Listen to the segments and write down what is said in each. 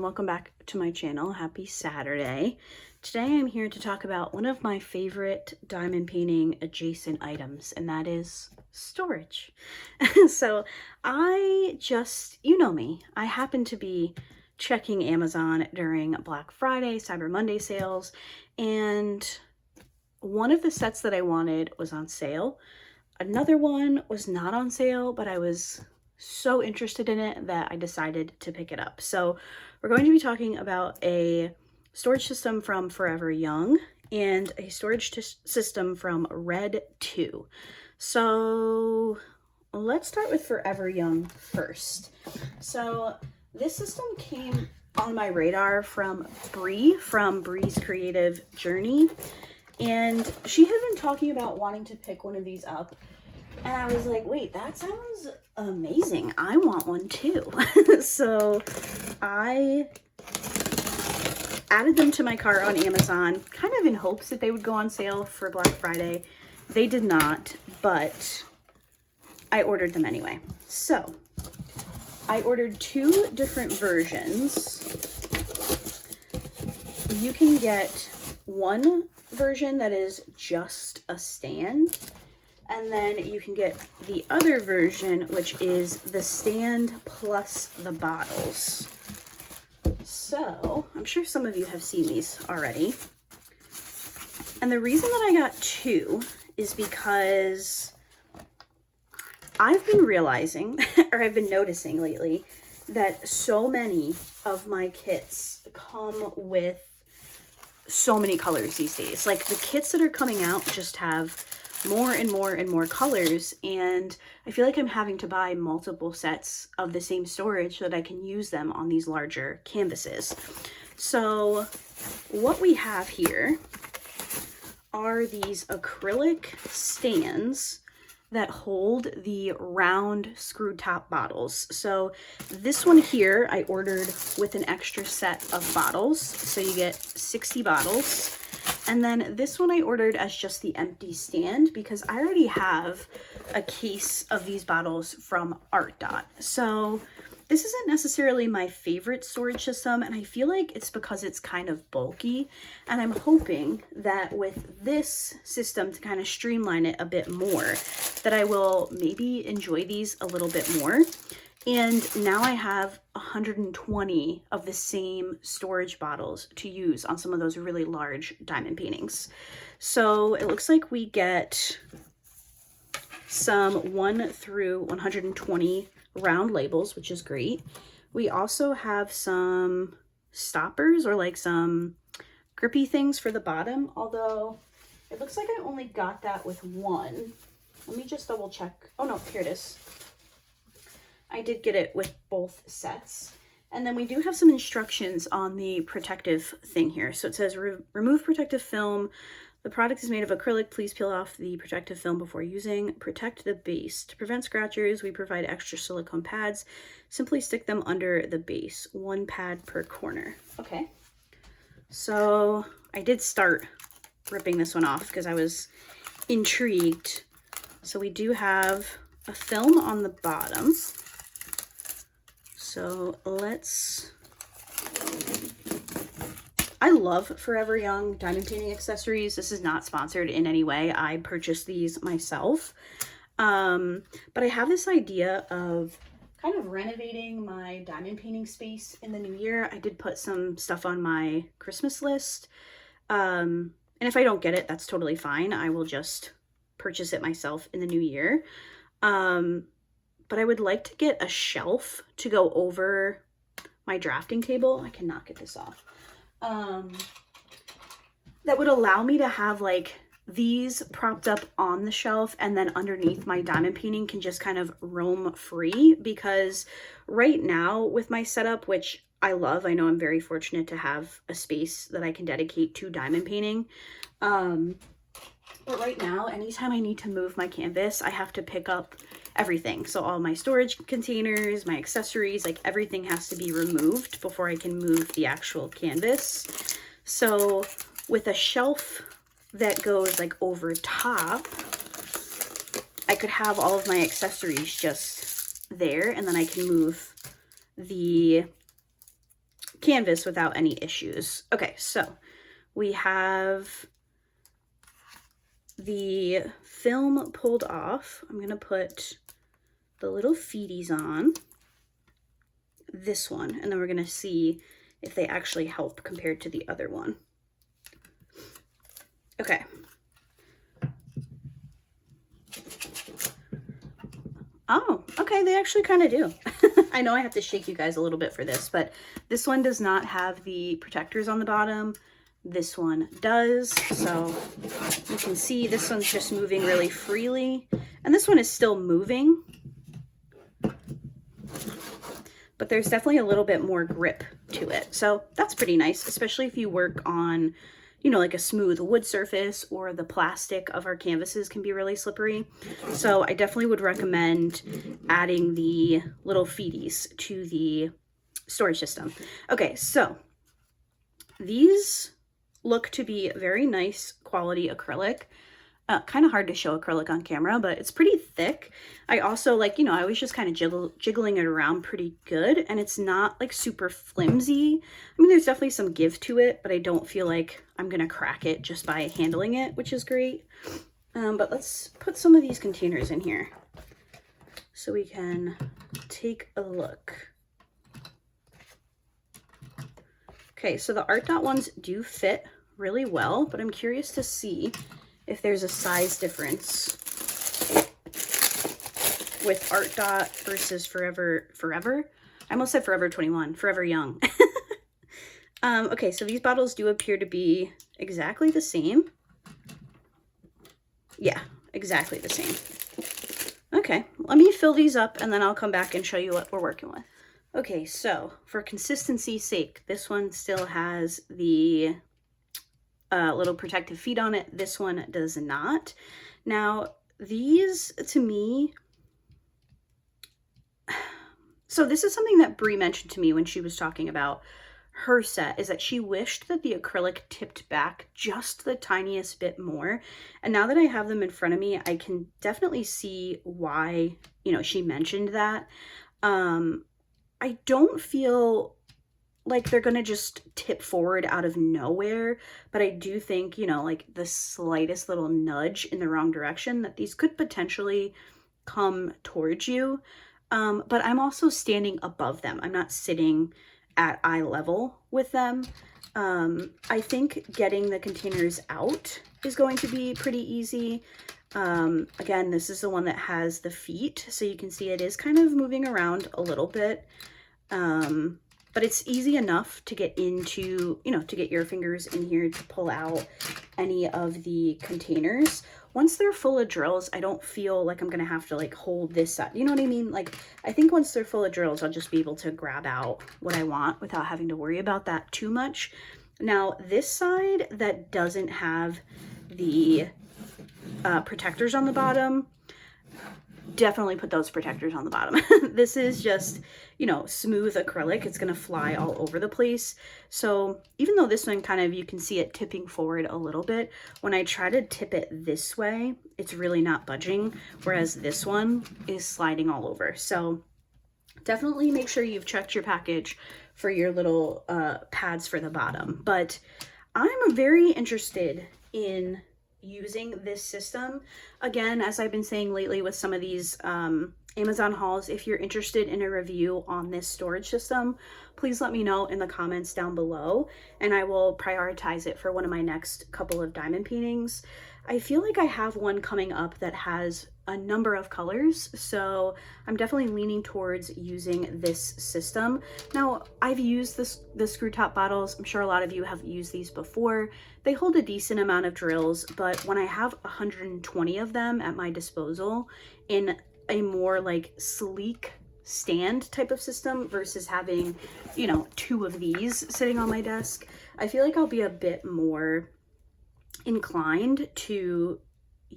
welcome back to my channel. Happy Saturday. Today I'm here to talk about one of my favorite diamond painting adjacent items, and that is storage. So I just, you know me, I happen to be checking Amazon during Black Friday, Cyber Monday sales, and one of the sets that I wanted was on sale. Another one was not on sale, but I was so interested in it that I decided to pick it up. So we're going to be talking about a storage system from Forever Young and a storage system from Red 2. So let's start with Forever Young first. So this system came on my radar from Bree, from Bree's Creative Journey. And she had been talking about wanting to pick one of these up. And I was like, wait, that sounds amazing. I want one too. So I added them to my cart on Amazon, kind of in hopes that they would go on sale for Black Friday. They did not, but I ordered them anyway. So I ordered two different versions. You can get one version that is just a stand, and then you can get the other version, which is the stand plus the bottles. So I'm sure some of you have seen these already. And the reason that I got two is because I've been realizing, or I've been noticing lately, that so many of my kits come with so many colors these days. Like the kits that are coming out just have more and more and more colors, and I feel like I'm having to buy multiple sets of the same storage so that I can use them on these larger canvases. So what we have here are these acrylic stands that hold the round screw top bottles. So this one here I ordered with an extra set of bottles, so you get 60 bottles. And then this one I ordered as just the empty stand because I already have a case of these bottles from ArtDot. So this isn't necessarily my favorite storage system, and I feel like it's because it's kind of bulky, and I'm hoping that with this system to kind of streamline it a bit more, that I will maybe enjoy these a little bit more. And now I have 120 of the same storage bottles to use on some of those really large diamond paintings. So it looks like we get some 1 through 120 round labels, which is great. We also have some stoppers, or like some grippy things for the bottom, although it looks like I only got that with one. Let me just double check. Oh no, here it is. I did get it with both sets. And then we do have some instructions on the protective thing here. So it says remove protective film. The product is made of acrylic. Please peel off the protective film before using. Protect the base. To prevent scratchers, we provide extra silicone pads. Simply stick them under the base. 1 pad per corner. Okay. So I did start ripping this one off because I was intrigued. So we do have a film on the bottom. So I love Forever Young diamond painting accessories. This is not sponsored in any way. I purchased these myself. But I have this idea of kind of renovating my diamond painting space in the new year. I did put some stuff on my Christmas list. And if I don't get it, that's totally fine. I will just purchase it myself in the new year. But I would like to get a shelf to go over my drafting table. I cannot get this off. That would allow me to have like these propped up on the shelf, and then underneath my diamond painting can just kind of roam free, because right now with my setup, which I love, I know I'm very fortunate to have a space that I can dedicate to diamond painting. But right now, anytime I need to move my canvas, I have to pick up everything. So all my storage containers, my accessories, like everything has to be removed before I can move the actual canvas. So with a shelf that goes like over top, I could have all of my accessories just there, and then I can move the canvas without any issues. Okay, so we have the film pulled off. I'm gonna put the little feeties on this one, and then we're gonna see if they actually help compared to the other one. Okay. Oh, okay, they actually kind of do. I know I have to shake you guys a little bit for this, but this one does not have the protectors on the bottom. This one does, so you can see this one's just moving really freely, and this one is still moving, but there's definitely a little bit more grip to it. So that's pretty nice, especially if you work on, you know, like a smooth wood surface, or the plastic of our canvases can be really slippery. So I definitely would recommend adding the little feeties to the storage system. Okay, so these look to be very nice quality acrylic. Kind of hard to show acrylic on camera, but it's pretty thick. I also like, you know, I was just kind of jiggling it around pretty good, and it's not like super flimsy. I mean, there's definitely some give to it, but I don't feel like I'm gonna crack it just by handling it, which is great. But let's put some of these containers in here so we can take a look. Okay, so the ArtDot ones do fit really well, but I'm curious to see if there's a size difference with ArtDot versus Forever. I almost said Forever 21, Forever Young. Okay, so these bottles do appear to be exactly the same. Yeah, exactly the same. Okay, let me fill these up and then I'll come back and show you what we're working with. Okay, so for consistency's sake, this one still has the little protective feet on it. This one does not. Now, these to me, so this is something that Brie mentioned to me when she was talking about her set, is that she wished that the acrylic tipped back just the tiniest bit more. And now that I have them in front of me, I can definitely see why, you know, she mentioned that. I don't feel like they're gonna just tip forward out of nowhere, but I do think, you know, like the slightest little nudge in the wrong direction, that these could potentially come towards you. But I'm also standing above them. I'm not sitting at eye level with them. I think getting the containers out is going to be pretty easy. Again, this is the one that has the feet, so you can see it is kind of moving around a little bit. But it's easy enough to get into, you know, to get your fingers in here to pull out any of the containers. Once they're full of drills, I don't feel like I'm gonna have to like hold this up. You know what I mean? Like, I think once they're full of drills, I'll just be able to grab out what I want without having to worry about that too much. Now, this side that doesn't have the protectors on the bottom, definitely put those protectors on the bottom. This is just, you know, smooth acrylic. It's gonna fly all over the place. So even though this one kind of, you can see it tipping forward a little bit, when I try to tip it this way, it's really not budging, whereas this one is sliding all over. So definitely make sure you've checked your package for your little pads for the bottom. But I'm very interested in using this system. Again, as I've been saying lately with some of these Amazon hauls, if you're interested in a review on this storage system, please let me know in the comments down below, and I will prioritize it for one of my next couple of diamond paintings. I feel like I have one coming up that has a number of colors, so I'm definitely leaning towards using this system. Now, I've used the screw top bottles. I'm sure a lot of you have used these before. They hold a decent amount of drills, but when I have 120 of them at my disposal in a more like sleek stand type of system versus having, you know, 2 of these sitting on my desk, I feel like I'll be a bit more inclined to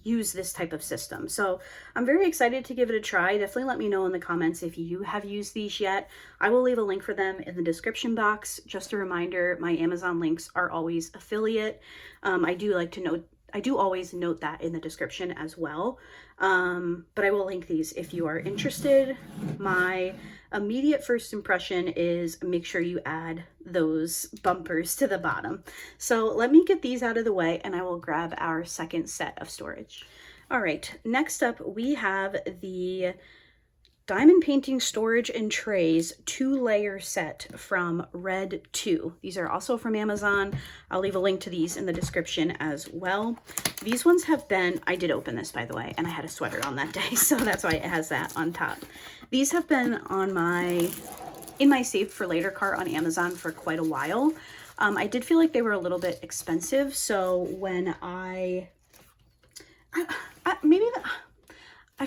use this type of system. So I'm very excited to give it a try. Definitely let me know in the comments if you have used these yet. I will leave a link for them in the description box. Just a reminder, my Amazon links are always affiliate. I do like to I do always note that in the description as well. But I will link these if you are interested. My immediate first impression is make sure you add those bumpers to the bottom. So let me get these out of the way and I will grab our second set of storage. All right, next up we have the Diamond Painting Storage and Trays 2-layer set from Red 2. These are also from Amazon. I'll leave a link to these in the description as well. These ones have been, I did open this by the way, and I had a sweater on that day, so that's why it has that on top. These have been on in my saved for later cart on Amazon for quite a while. I did feel like they were a little bit expensive, so when I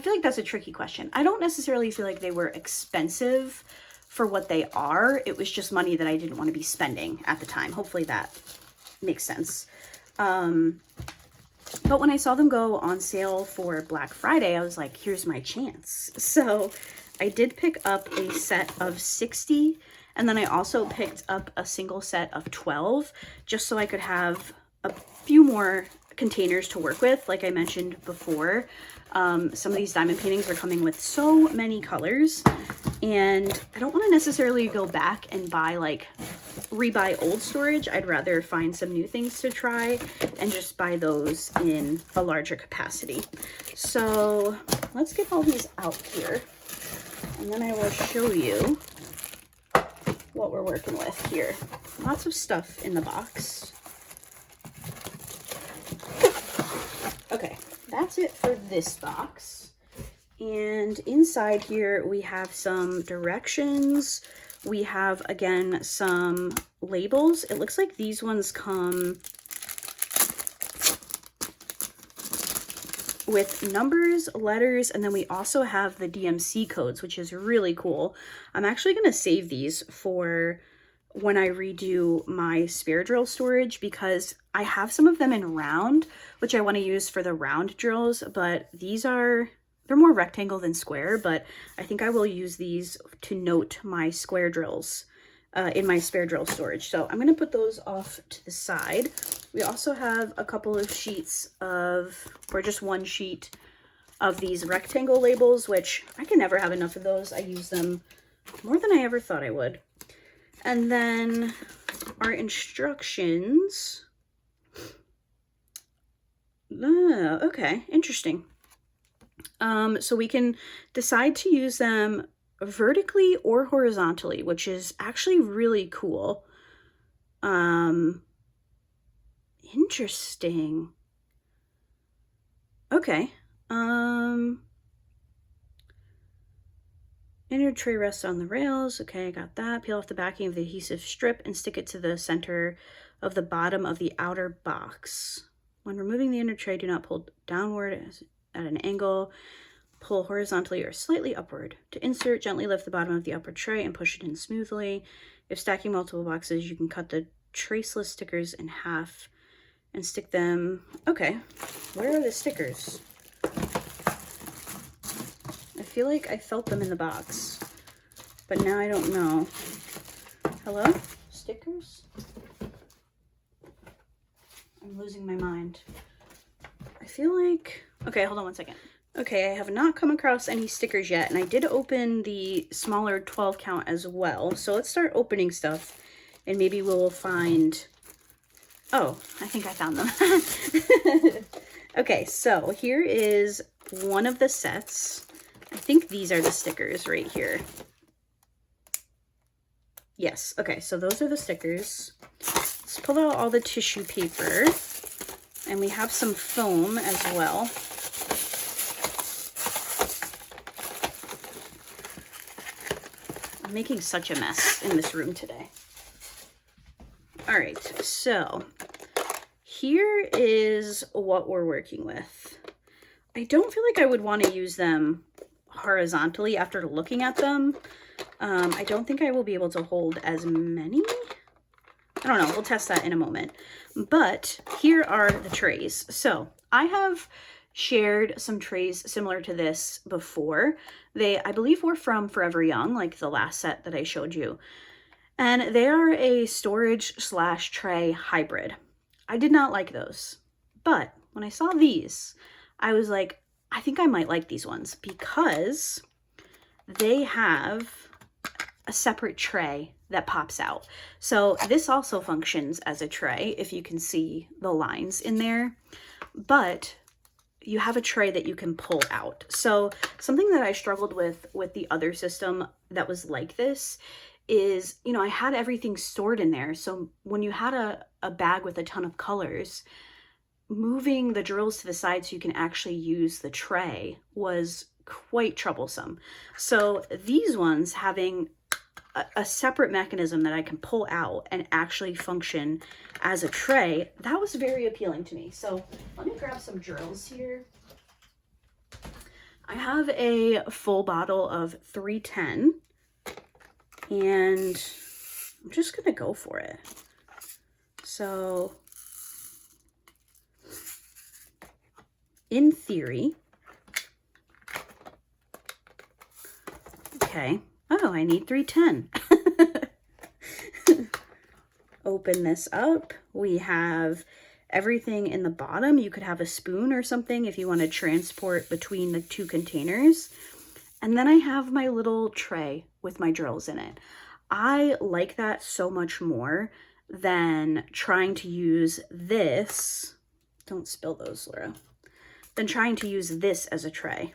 feel like that's a tricky question. I don't necessarily feel like they were expensive for what they are. It was just money that I didn't want to be spending at the time. Hopefully that makes sense. But when I saw them go on sale for Black Friday, I was like, here's my chance. So I did pick up a set of 60, and then I also picked up a single set of 12, just so I could have a few more containers to work with. Like I mentioned before, some of these diamond paintings are coming with so many colors, and I don't want to necessarily go back and rebuy old storage. I'd rather find some new things to try and just buy those in a larger capacity. So let's get all these out here, and then I will show you what we're working with here. Lots of stuff in the box. Okay, that's it for this box. And inside here we have some directions. We have, again, some labels. It looks like these ones come with numbers, letters, and then we also have the DMC codes, which is really cool. I'm actually going to save these for when I redo my spare drill storage, because I have some of them in round, which I want to use for the round drills, but they're more rectangle than square, but I think I will use these to note my square drills in my spare drill storage. So I'm going to put those off to the side. We also have a couple of sheets or just one sheet of these rectangle labels, which I can never have enough of those. I use them more than I ever thought I would. And then our instructions. Okay, interesting. So we can decide to use them vertically or horizontally, which is actually really cool. Interesting. Okay. Inner tray rests on the rails. Okay, I got that. Peel off the backing of the adhesive strip and stick it to the center of the bottom of the outer box. When removing the inner tray, do not pull downward at an angle. Pull horizontally or slightly upward. To insert, gently lift the bottom of the upper tray and push it in smoothly. If stacking multiple boxes, you can cut the traceless stickers in half and stick them. Okay, where are the stickers? I feel like I felt them in the box, but now I don't know. Hello? Stickers? I'm losing my mind. I feel like... Okay, hold on one second. Okay, I have not come across any stickers yet, and I did open the smaller 12 count as well. So let's start opening stuff, and maybe we'll find... Oh, I think I found them. Okay, so here is one of the sets. I think these are the stickers right here. Yes, okay, so those are the stickers. Let's pull out all the tissue paper, and we have some foam as well. I'm making such a mess in this room today. All right, so here is what we're working with. I don't feel like I would want to use them horizontally after looking at them. I don't think I will be able to hold as many. I don't know, we'll test that in a moment. But here are the trays. So I have shared some trays similar to this before. They, I believe, were from Forever Young, like the last set that I showed you. And they are a storage / tray hybrid. I did not like those, but when I saw these, I was like, I think I might like these ones because they have a separate tray that pops out. So this also functions as a tray, if you can see the lines in there, but you have a tray that you can pull out. So something that I struggled with the other system that was like this is, you know, I had everything stored in there. So when you had a bag with a ton of colors, moving the drills to the side so you can actually use the tray was quite troublesome. So these ones having a separate mechanism that I can pull out and actually function as a tray, that was very appealing to me. So let me grab some drills here. I have a full bottle of 310 and I'm just gonna go for it. So in theory, okay. Oh, I need 310. Open this up. We have everything in the bottom. You could have a spoon or something if you want to transport between the two containers. And then I have my little tray with my drills in it. I like that so much more than trying to use this. Don't spill those, Laura. Than trying to use this as a tray.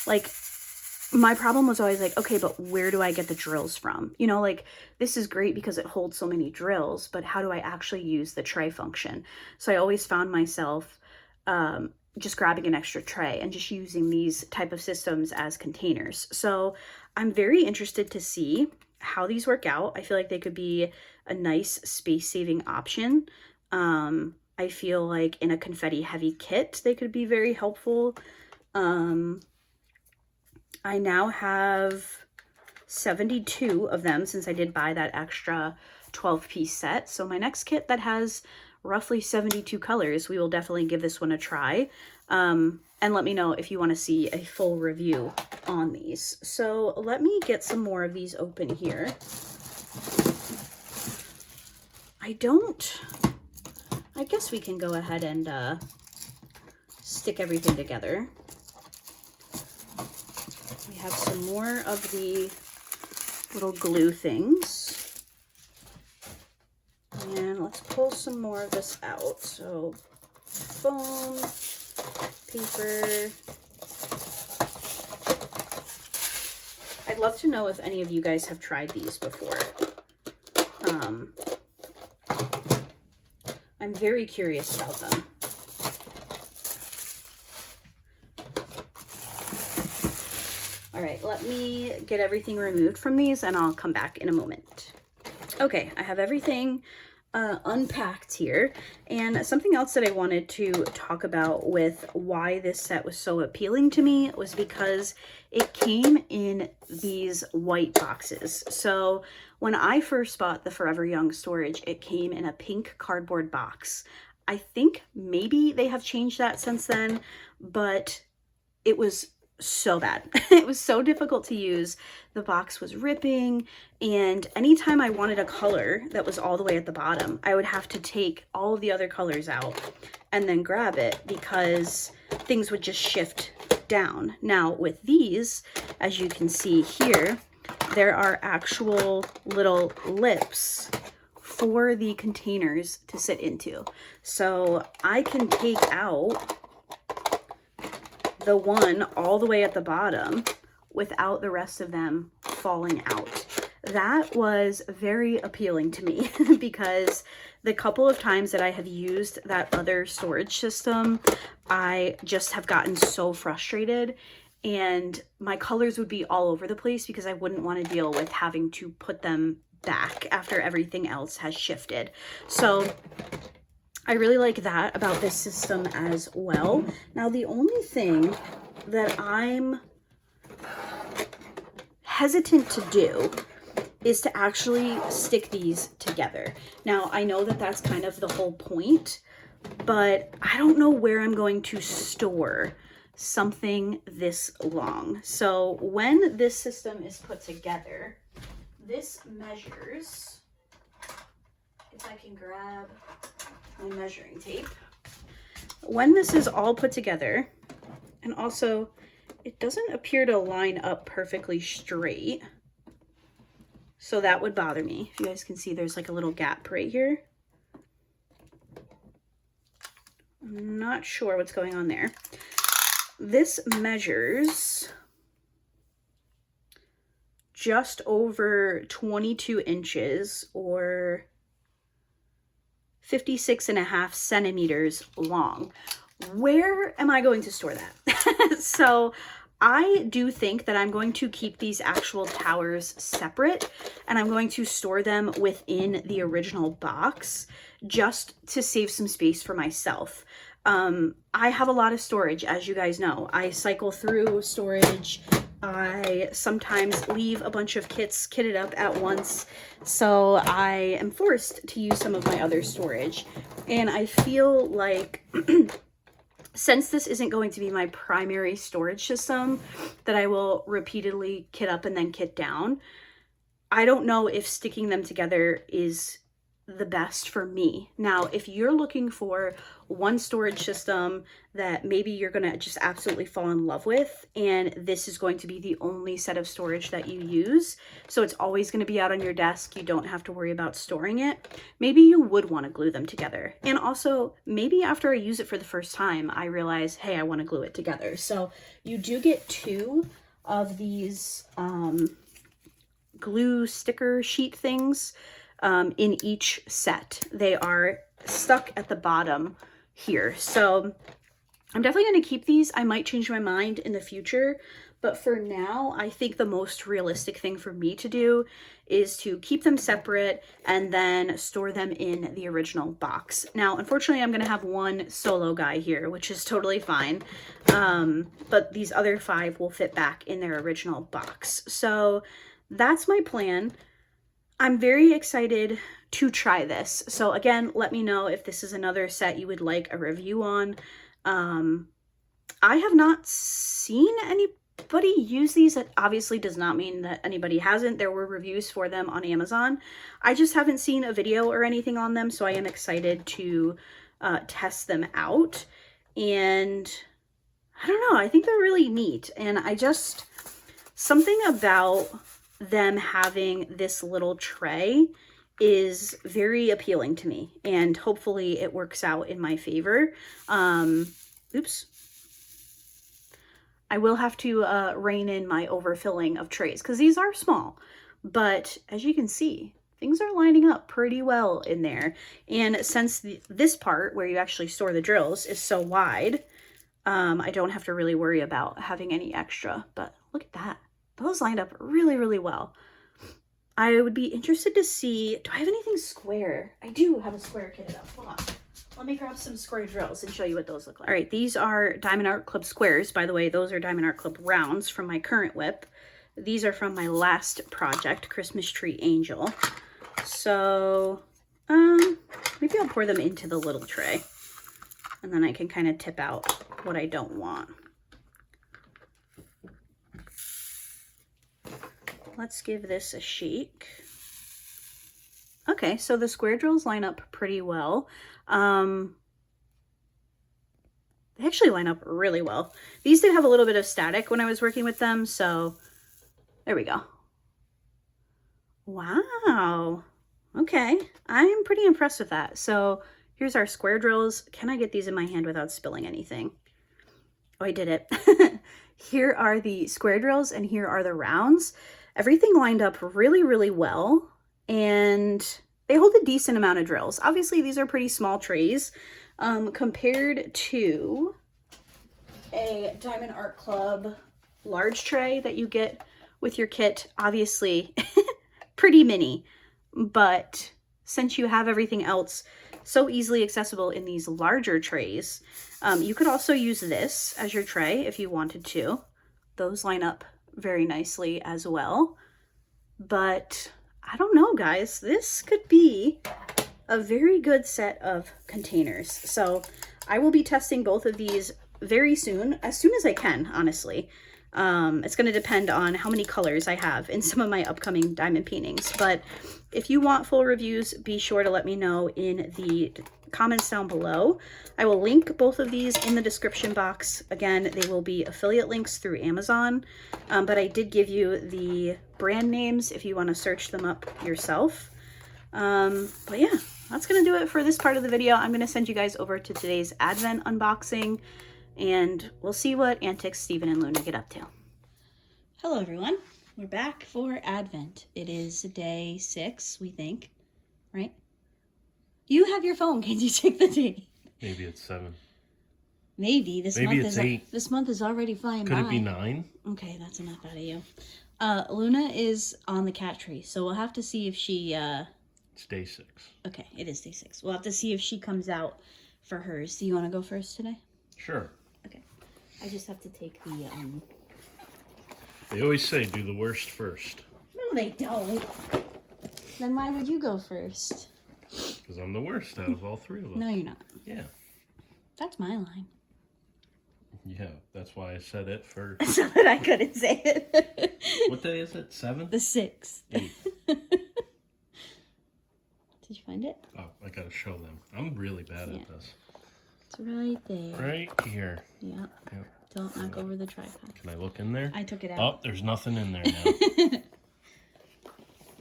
Like, my problem was always like, okay, but where do I get the drills from? You know, like, this is great because it holds so many drills, but how do I actually use the tray function? So I always found myself just grabbing an extra tray and just using these type of systems as containers. So I'm very interested to see how these work out. I feel like they could be a nice space-saving option. I feel like in a confetti-heavy kit, they could be very helpful. I now have 72 of them since I did buy that extra 12-piece set. So my next kit that has roughly 72 colors, we will definitely give this one a try. And let me know if you want to see a full review on these. So let me get some more of these open here. I guess we can go ahead and stick everything together. We have some more of the little glue things. And let's pull some more of this out. So foam, paper. I'd love to know if any of you guys have tried these before. I'm very curious about them. All right, let me get everything removed from these and I'll come back in a moment. Okay, I have everything unpacked here. And something else that I wanted to talk about with why this set was so appealing to me was because it came in these white boxes. So when I first bought the Forever Young storage, it came in a pink cardboard box. I think maybe they have changed that since then, but it was so bad. It was so difficult to use. The box was ripping, and anytime I wanted a color that was all the way at the bottom, I would have to take all of the other colors out and then grab it because things would just shift down. Now with these, as you can see here, there are actual little lips for the containers to sit into. So I can take out the one all the way at the bottom without the rest of them falling out. That was very appealing to me because the couple of times that I have used that other storage system, I just have gotten so frustrated and my colors would be all over the place because I wouldn't want to deal with having to put them back after everything else has shifted. So I really like that about this system as well. Now, the only thing that I'm hesitant to do is to actually stick these together. Now, I know that that's kind of the whole point, but I don't know where I'm going to store something this long. So when this system is put together, this measures, if I can grab my measuring tape. when this is all put together, and also it doesn't appear to line up perfectly straight, so that would bother me. If you guys can see, there's like a little gap right here. I'm not sure what's going on there. This measures just over 22 inches or 56.5 centimeters long. Where am I going to store that? So I do think that I'm going to keep these actual towers separate, and I'm going to store them within the original box just to save some space for myself. I have a lot of storage, as you guys know. I cycle through storage. I sometimes leave a bunch of kits kitted up at once, so I am forced to use some of my other storage. And I feel like since this isn't going to be my primary storage system that I will repeatedly kit up and then kit down, I don't know if sticking them together is the best for me. Now, if you're looking for one storage system that maybe you're gonna just absolutely fall in love with, and this is going to be the only set of storage that you use, so it's always going to be out on your desk, you don't have to worry about storing it, maybe you would want to glue them together. And also, maybe after I use it for the first time, I realize, hey, I want to glue it together. So you do get 2 of these glue sticker sheet things in each set. They are stuck at the bottom here. So I'm definitely going to keep these. I might change my mind in the future, but for now, I think the most realistic thing for me to do is to keep them separate and then store them in the original box. Now, unfortunately, I'm going to have one solo guy here, which is totally fine. But these other 5 will fit back in their original box. So that's my plan. I'm very excited to try this. So again, let me know if this is another set you would like a review on. I have not seen anybody use these. That obviously does not mean that anybody hasn't. There were reviews for them on Amazon. I just haven't seen a video or anything on them, so I am excited to test them out. And I don't know, I think they're really neat. And something about them having this little tray is very appealing to me, and hopefully it works out in my favor. Oops. I will have to rein in my overfilling of trays because these are small, but as you can see, things are lining up pretty well in there. And since this part where you actually store the drills is so wide, I don't have to really worry about having any extra. But look at that. Those lined up really, really well. I would be interested to see, do I have anything square? I do have a square kitted up. Hold on. Let me grab some square drills and show you what those look like. All right, these are Diamond Art Club squares. By the way, those are Diamond Art Club rounds from my current whip. These are from my last project, Christmas Tree Angel. So, maybe I'll pour them into the little tray. And then I can kind of tip out what I don't want. Let's give this a shake. Okay, so the square drills line up pretty well. They actually line up really well. These did have a little bit of static when I was working with them, so there we go. Wow. Okay, I'm pretty impressed with that. So here's our square drills. Can I get these in my hand without spilling anything? Oh, I did it. Here are the square drills and here are the rounds. Everything lined up really, really well, and they hold a decent amount of drills. Obviously, these are pretty small trays compared to a Diamond Art Club large tray that you get with your kit. Obviously, pretty mini, but since you have everything else so easily accessible in these larger trays, you could also use this as your tray if you wanted to. Those line up very nicely as well. But I don't know, guys, this could be a very good set of containers. So I will be testing both of these very soon as I can, honestly. It's going to depend on how many colors I have in some of my upcoming diamond paintings. But if you want full reviews, be sure to let me know in the comments down below. I will link both of these in the description box. Again, they will be affiliate links through Amazon, but I did give you the brand names if you want to search them up yourself. But yeah, that's going to do it for this part of the video. I'm going to send you guys over to today's Advent unboxing, and we'll see what antics Steven and Luna get up to. Hello everyone, we're back for Advent. It is day 6, we think, right? You have your phone, can you check the date? Maybe it's 7. Maybe. Maybe it's 8. This month is already flying by. Could it be 9? Okay, that's enough out of you. Luna is on the cat tree, so we'll have to see if she... It's day 6. Okay, it is day 6. We'll have to see if she comes out for hers. Do you want to go first today? Sure. Okay. I just have to take the... They always say do the worst first. No, they don't. Then why would you go first? Because I'm the worst out of all 3 of us. No, you're not. Yeah. That's my line. Yeah, that's why I said it first. So that I couldn't say it. What day is it? 7? The 6th. 8. Did you find it? Oh, I gotta show them. I'm really bad at this. It's right there. Right here. Yeah. Yep. Don't knock over the tripod. Can I look in there? I took it out. Oh, there's nothing in there now.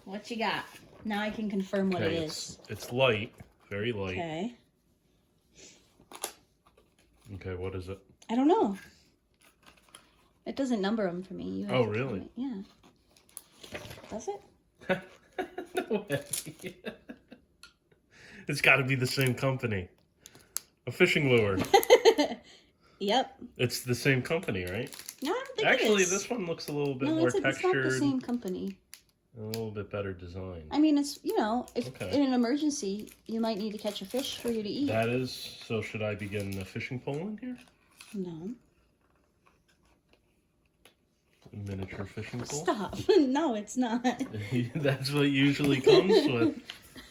What you got? Now I can confirm what it is. It's light. Very light. Okay. Okay, what is it? I don't know. It doesn't number them for me. You have Oh, to really? me. Yeah. Does it? No way. It's got to be the same company. A fishing lure. Yep. It's the same company, right? No, I don't think Actually, it is. this one looks a little bit No, more it's not textured. the same company. A little bit better design. I mean, it's, you know, if Okay. in an emergency, you might need to catch a fish for you to eat. That is, so should I be getting a fishing pole in here? No. A miniature fishing pole? Stop. No, it's not. That's what usually comes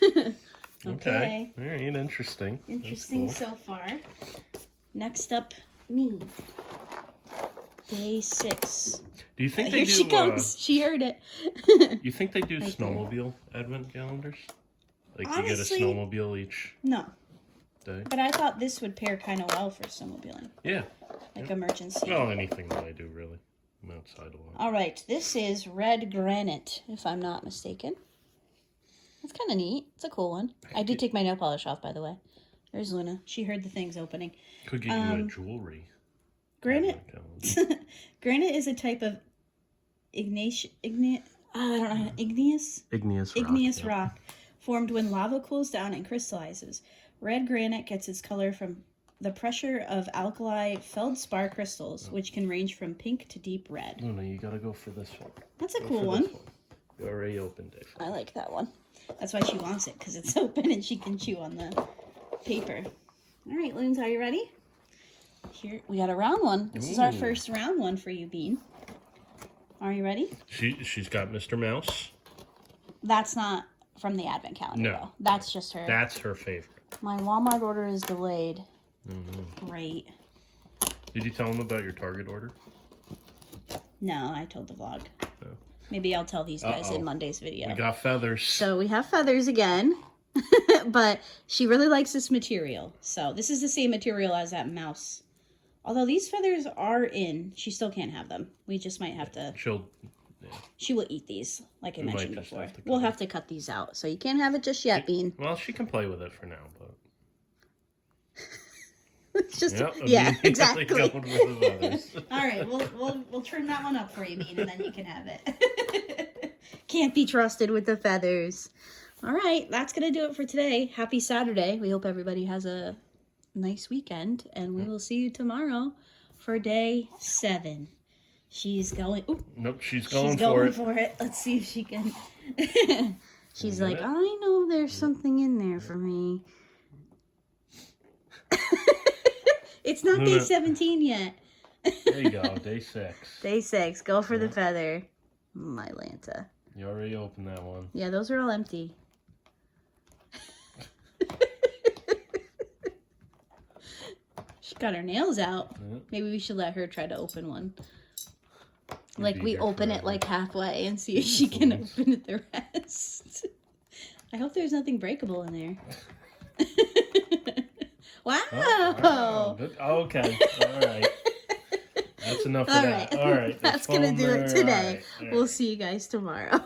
with. Okay. All right, interesting. Interesting That's cool. so far. Next up, me. Day 6. Do you think they Here do? she comes. She heard it. You think they do Right snowmobile advent calendars? Like Honestly, you get a snowmobile each No, day? but I thought this would pair kind of well for snowmobiling. Yeah. Like emergency. Well, anything that I do, really. I'm outside a lot. All right, this is red granite, if I'm not mistaken. That's kind of neat. It's a cool one. I did take my nail polish off, by the way. There's Luna. She heard the things opening. Could get you a jewelry. Granite. advent calendar. Granite is a type of igneous rock formed when lava cools down and crystallizes. Red granite gets its color from the pressure of alkali feldspar crystals, which can range from pink to deep red. No, you gotta go for this one. That's a Go cool for one. this You already opened it. I like that one. That's why she wants it, because it's open and she can chew on the paper. All right, Loons, are you ready? Here, we got a round one. This is our Ooh. first round one for you, Bean. Are you ready? She's got Mr. Mouse. That's not from the advent calendar, No. though. That's just her. That's her favorite. My Walmart order is delayed. Mm-hmm. Great. Did you tell them about your Target order? No, I told the vlog. No. Maybe I'll tell these guys in Monday's video. We got feathers. So we have feathers again, but she really likes this material. So this is the same material as that mouse. Although these feathers are in, she still can't have them. We just might have to... She will eat these, like I mentioned before. We'll have to cut these out. So you can't have it just yet, Bean. Well, she can play with it for now, but... It's just... Yep, yeah, exactly. Going with the feathers. All right, we'll trim that one up for you, Bean, and then you can have it. Can't be trusted with the feathers. All right, that's going to do it for today. Happy Saturday. We hope everybody has a nice weekend, and we will see you tomorrow for day 7. She's going... Ooh, nope, she's going for it. Let's see if she can... She's like, I know there's something in there for me. It's not day 17 yet. There you go, day 6. Day 6. Go for the feather. My Lanta. You already opened that one. Yeah, those are all empty. She got her nails out. Yep. Maybe we should let her try to open one. Like, be we here open it forever. like halfway and see if she can Please. open it the rest. I hope there's nothing breakable in there. Wow. Oh, wow. Okay. All right. That's enough of All that. right. All right. That's going to do it all today. right. We'll see you guys tomorrow.